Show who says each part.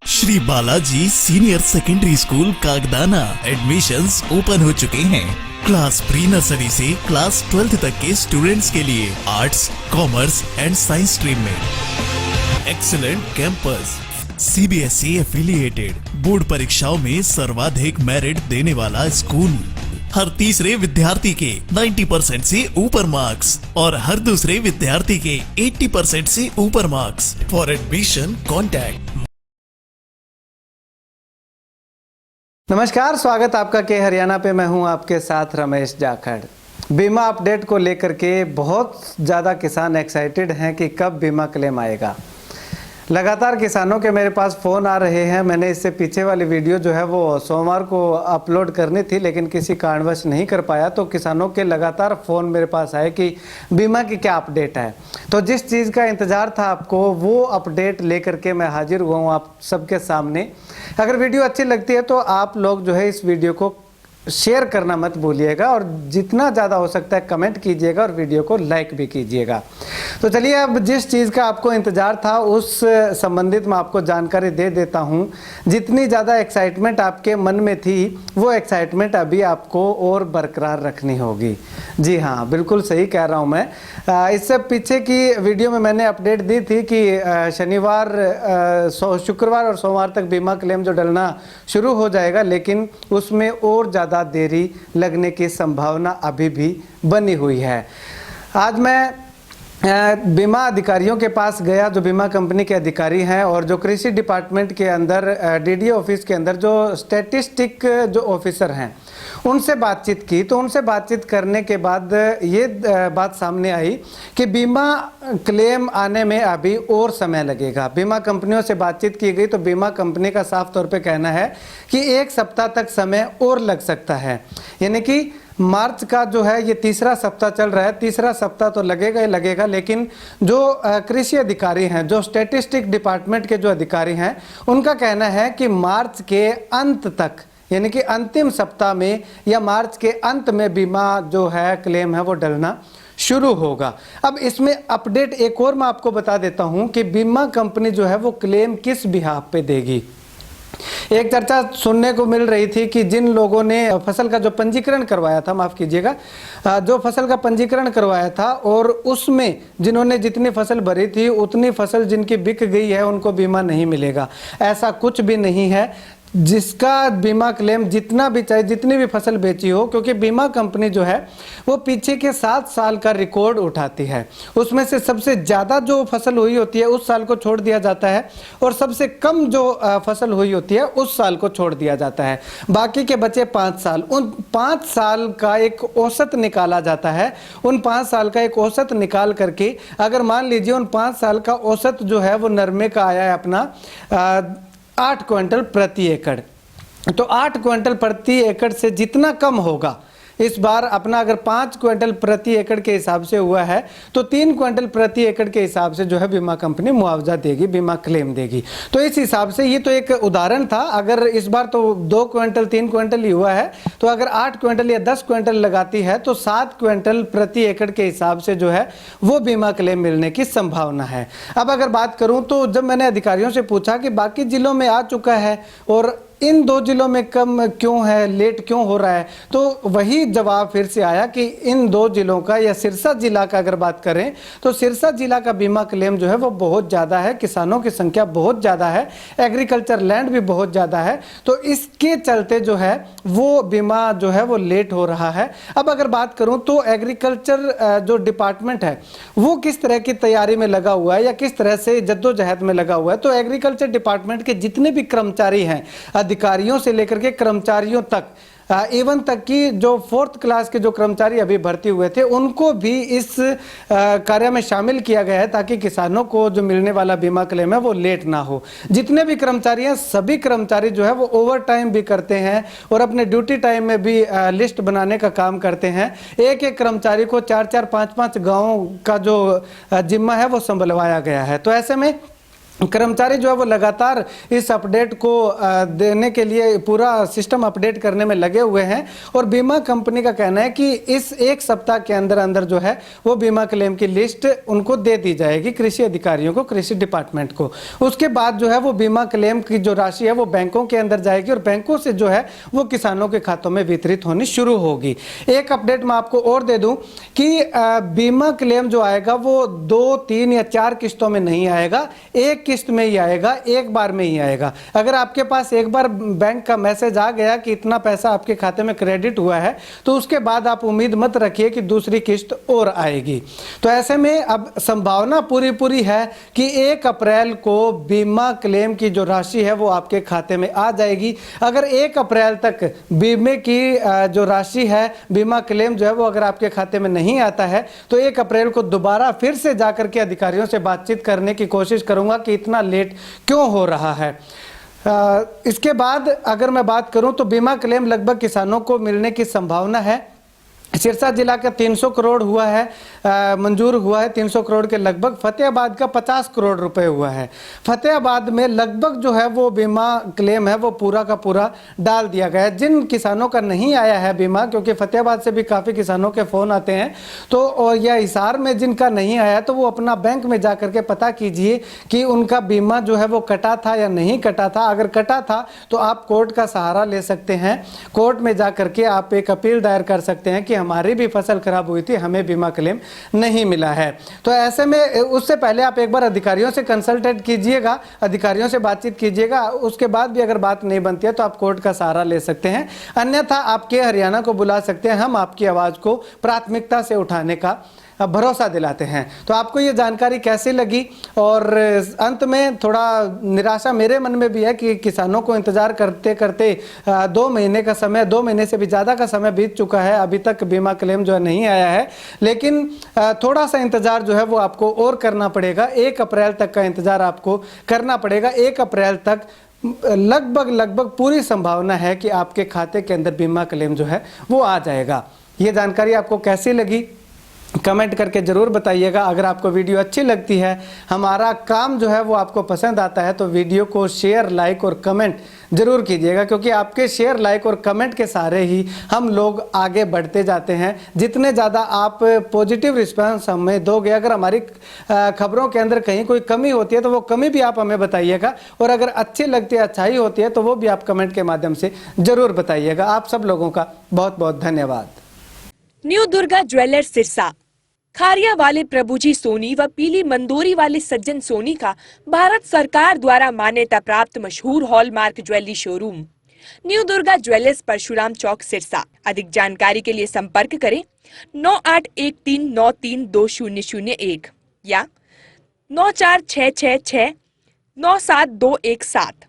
Speaker 1: Shri Balaji senior secondary school Kagdana admissions open हो चुके हैं। क्लास प्री नर्सरी से क्लास 12th तक के स्टूडेंट्स के लिए arts, commerce and science stream में excellent campus, CBSE affiliated, board परीक्षाओं में सर्वाधिक मेरिट देने वाला स्कूल, हर तीसरे विद्यार्थी के 90% से ऊपर मार्क्स और हर दूसरे विद्यार्थी के 80% से ऊपर मार्क्स। For admission contact.
Speaker 2: नमस्कार, स्वागत आपका के हरियाणा पे। मैं हूं आपके साथ रमेश जाखड़। बीमा अपडेट को लेकर के बहुत ज़्यादा किसान एक्साइटेड हैं कि कब बीमा क्लेम आएगा। लगातार किसानों के मेरे पास फ़ोन आ रहे हैं। मैंने इससे पीछे वाली वीडियो जो है वो सोमवार को अपलोड करनी थी, लेकिन किसी कारणवश नहीं कर पाया। तो किसानों के लगातार फ़ोन मेरे पास आए कि बीमा की क्या अपडेट है। तो जिस चीज़ का इंतज़ार था आपको, वो अपडेट लेकर के मैं हाजिर हुआ हूँ आप सबके सामने। अगर वीडियो अच्छी लगती है तो आप लोग जो है इस वीडियो को शेयर करना मत भूलिएगा और जितना ज़्यादा हो सकता है कमेंट कीजिएगा और वीडियो को लाइक भी कीजिएगा। तो चलिए, अब जिस चीज़ का आपको इंतज़ार था उस संबंधित मैं आपको जानकारी दे देता हूं। जितनी ज़्यादा एक्साइटमेंट आपके मन में थी, वो एक्साइटमेंट अभी आपको और बरकरार रखनी होगी। जी हाँ, बिल्कुल सही कह रहा हूँ मैं। इससे पीछे की वीडियो में मैंने अपडेट दी थी कि शनिवार, शुक्रवार और सोमवार तक बीमा क्लेम जो डलना शुरू हो जाएगा, लेकिन उसमें और ज़्यादा देरी लगने की संभावना अभी भी बनी हुई है। आज मैं बीमा अधिकारियों के पास गया, जो बीमा कंपनी के अधिकारी हैं और जो कृषि डिपार्टमेंट के अंदर डीडीओ ऑफिस के अंदर जो स्टैटिस्टिक जो ऑफिसर हैं, उनसे बातचीत की। तो उनसे बातचीत करने के बाद ये बात सामने आई कि बीमा क्लेम आने में अभी और समय लगेगा। बीमा कंपनियों से बातचीत की गई तो बीमा कंपनी का साफ तौर पे कहना है कि 1 सप्ताह तक समय और लग सकता है। यानी कि मार्च का जो है ये तीसरा सप्ताह चल रहा है, तीसरा सप्ताह तो लगेगा ही लगेगा, लेकिन जो कृषि अधिकारी हैं, जो स्टैटिस्टिक डिपार्टमेंट के जो अधिकारी हैं, उनका कहना है कि मार्च के अंत तक, यानी कि अंतिम सप्ताह में या मार्च के अंत में बीमा जो है क्लेम है वो डलना शुरू होगा। अब इसमें अपडेट एक और मैं आपको बता देता हूं कि बीमा कंपनी जो है वो क्लेम किस बिहाफ पे देगी। एक चर्चा सुनने को मिल रही थी कि जिन लोगों ने फसल का जो पंजीकरण करवाया था, माफ कीजिएगा, जो फसल का पंजीकरण करवाया था और उसमें जिन्होंने जितनी फसल भरी थी उतनी फसल जिनकी बिक गई है उनको बीमा नहीं मिलेगा। ऐसा कुछ भी नहीं है। जिसका बीमा क्लेम जितना भी, चाहे जितनी भी फसल बेची हो, क्योंकि बीमा कंपनी जो है वो पीछे के 7 साल का रिकॉर्ड उठाती है। उसमें से सबसे ज़्यादा जो फसल हुई होती है उस साल को छोड़ दिया जाता है और सबसे कम जो फसल हुई होती है उस साल को छोड़ दिया जाता है। बाकी के बचे 5 साल, उन 5 साल का एक औसत निकाला जाता है। उन 5 साल का एक औसत निकाल करके अगर मान लीजिए उन 5 साल का औसत जो है वो नरमे का आया है अपना 8 क्विंटल प्रति एकड़, तो 8 क्विंटल प्रति एकड़ से जितना कम होगा इस बार अपना, अगर 5 क्विंटल प्रति एकड़ के हिसाब से हुआ है तो 3 क्विंटल प्रति एकड़ के हिसाब से जो है बीमा कंपनी मुआवजा देगी, बीमा क्लेम देगी। तो इस हिसाब से ये तो एक उदाहरण था। अगर इस बार तो 2 क्विंटल 3 क्विंटल ही हुआ है, तो अगर 8 क्विंटल या 10 क्विंटल लगाती है तो 7 क्विंटल प्रति एकड़ के हिसाब से जो है वो बीमा क्लेम मिलने की संभावना है। अब अगर बात करूँ तो जब मैंने अधिकारियों से पूछा कि बाकी जिलों में आ चुका है और इन 2 जिलों में कम क्यों है, लेट क्यों हो रहा है, तो वही जवाब फिर से आया कि इन 2 जिलों का, या सिरसा जिला का अगर बात करें तो सिरसा जिला का बीमा क्लेम जो है वो बहुत ज़्यादा है। किसानों की संख्या बहुत ज़्यादा है, एग्रीकल्चर लैंड भी बहुत ज़्यादा है, तो इसके चलते जो है वो बीमा जो है वो लेट हो रहा है। अब अगर बात करूँ तो एग्रीकल्चर जो डिपार्टमेंट है वो किस तरह की तैयारी में लगा हुआ है या किस तरह से जद्दोजहद में लगा हुआ है, तो एग्रीकल्चर डिपार्टमेंट के जितने भी कर्मचारी हैं, अधिकारियों से लेकर के कर्मचारियों तक, इवन तक कि जो 4th क्लास के जो कर्मचारी अभी भर्ती हुए थे उनको भी इस कार्य में शामिल किया गया है, ताकि किसानों को जो मिलने वाला बीमा क्लेम है वो लेट ना हो। जितने भी कर्मचारी हैं, सभी कर्मचारी जो है वो ओवर टाइम भी करते हैं और अपने ड्यूटी टाइम में भी लिस्ट बनाने का काम करते हैं। एक एक कर्मचारी को 4-4, 5-5 गाँव का जो जिम्मा है वो संभलवाया गया है। तो ऐसे में कर्मचारी जो है वो लगातार इस अपडेट को देने के लिए पूरा सिस्टम अपडेट करने में लगे हुए हैं और बीमा कंपनी का कहना है कि इस एक सप्ताह के अंदर अंदर जो है वो बीमा क्लेम की लिस्ट उनको दे दी जाएगी, कृषि अधिकारियों को, कृषि डिपार्टमेंट को। उसके बाद जो है वो बीमा क्लेम की जो राशि है वो बैंकों के अंदर जाएगी और बैंकों से जो है वो किसानों के खातों में वितरित होनी शुरू होगी। एक अपडेट मैं आपको और दे दूं कि बीमा क्लेम जो आएगा वो 2, 3 या 4 किस्तों में नहीं आएगा, एक किस्त में ही आएगा, एक बार में ही आएगा। अगर आपके पास एक बार बैंक का मैसेज आ गया कि इतना पैसा आपके खाते में क्रेडिट हुआ है तो उसके बाद आप उम्मीद मत रखिए कि दूसरी किस्त और आएगी। तो ऐसे में अब संभावना पूरी है कि 1 अप्रैल को बीमा क्लेम की जो राशि है वो आपके खाते में आ जाएगी। अगर 1 अप्रैल तक बीमे की जो राशि है, बीमा क्लेम जो है वो अगर आपके खाते में नहीं आता है तो 1 अप्रैल को दोबारा फिर से जाकर के अधिकारियों से बातचीत करने की कोशिश करूंगा कि इतना लेट क्यों हो रहा है। इसके बाद अगर मैं बात करूं तो बीमा क्लेम लगभग किसानों को मिलने की संभावना है। सिरसा जिला का 300 करोड़ हुआ है, मंजूर हुआ है 300 करोड़ के लगभग। फतेहाबाद का 50 करोड़ रुपए हुआ है। फतेहाबाद में लगभग जो है वो बीमा क्लेम है वो पूरा का पूरा डाल दिया गया है। जिन किसानों का नहीं आया है बीमा, क्योंकि फतेहाबाद से भी काफ़ी किसानों के फ़ोन आते हैं, तो और या हिसार में जिनका नहीं आया तो वो अपना बैंक में जा करके पता कीजिए कि उनका बीमा जो है वो कटा था या नहीं कटा था। अगर कटा था तो आप कोर्ट का सहारा ले सकते हैं। कोर्ट में जा करके आप एक अपील दायर कर सकते हैं कि हमारी भी फसल खराब हुई थी, हमें बीमा क्लेम नहीं मिला है। तो ऐसे में उससे पहले आप एक बार अधिकारियों से कंसल्टेट कीजिएगा, अधिकारियों से बातचीत कीजिएगा। उसके बाद भी अगर बात नहीं बनती है तो आप कोर्ट का सहारा ले सकते हैं, अन्यथा आप के हरियाणा को बुला सकते हैं। हम आपकी आवाज़ को प्राथमिकता से उठाने का भरोसा दिलाते हैं। तो आपको ये जानकारी कैसी लगी? और अंत में थोड़ा निराशा मेरे मन में भी है कि किसानों को इंतज़ार करते करते 2 महीने का समय, 2 महीने से भी ज़्यादा का समय बीत चुका है, अभी तक बीमा क्लेम जो है नहीं आया है। लेकिन थोड़ा सा इंतज़ार जो है वो आपको और करना पड़ेगा। 1 अप्रैल तक का इंतज़ार आपको करना पड़ेगा। 1 अप्रैल तक लगभग पूरी संभावना है कि आपके खाते के अंदर बीमा क्लेम जो है वो आ जाएगा। ये जानकारी आपको कैसी लगी कमेंट करके ज़रूर बताइएगा। अगर आपको वीडियो अच्छी लगती है, हमारा काम जो है वो आपको पसंद आता है, तो वीडियो को शेयर, लाइक और कमेंट ज़रूर कीजिएगा, क्योंकि आपके शेयर, लाइक और कमेंट के सहारे ही हम लोग आगे बढ़ते जाते हैं। जितने ज़्यादा आप पॉजिटिव रिस्पांस हमें दोगे, अगर हमारी खबरों के अंदर कहीं कोई कमी होती है तो वो कमी भी आप हमें बताइएगा, और अगर अच्छी लगती है, अच्छाई होती है तो वो भी आप कमेंट के माध्यम से ज़रूर बताइएगा। आप सब लोगों का बहुत बहुत धन्यवाद।
Speaker 3: न्यू दुर्गा ज्वेलर्स सिरसा, खारिया वाले प्रभुजी सोनी व पीली मंदोरी वाले सज्जन सोनी का भारत सरकार द्वारा मान्यता प्राप्त मशहूर hallmark jewellery showroom new Durga jewellers, Parshuram Chowk, Sirsa. अधिक जानकारी के लिए संपर्क करें 9813932001 या 9466697217।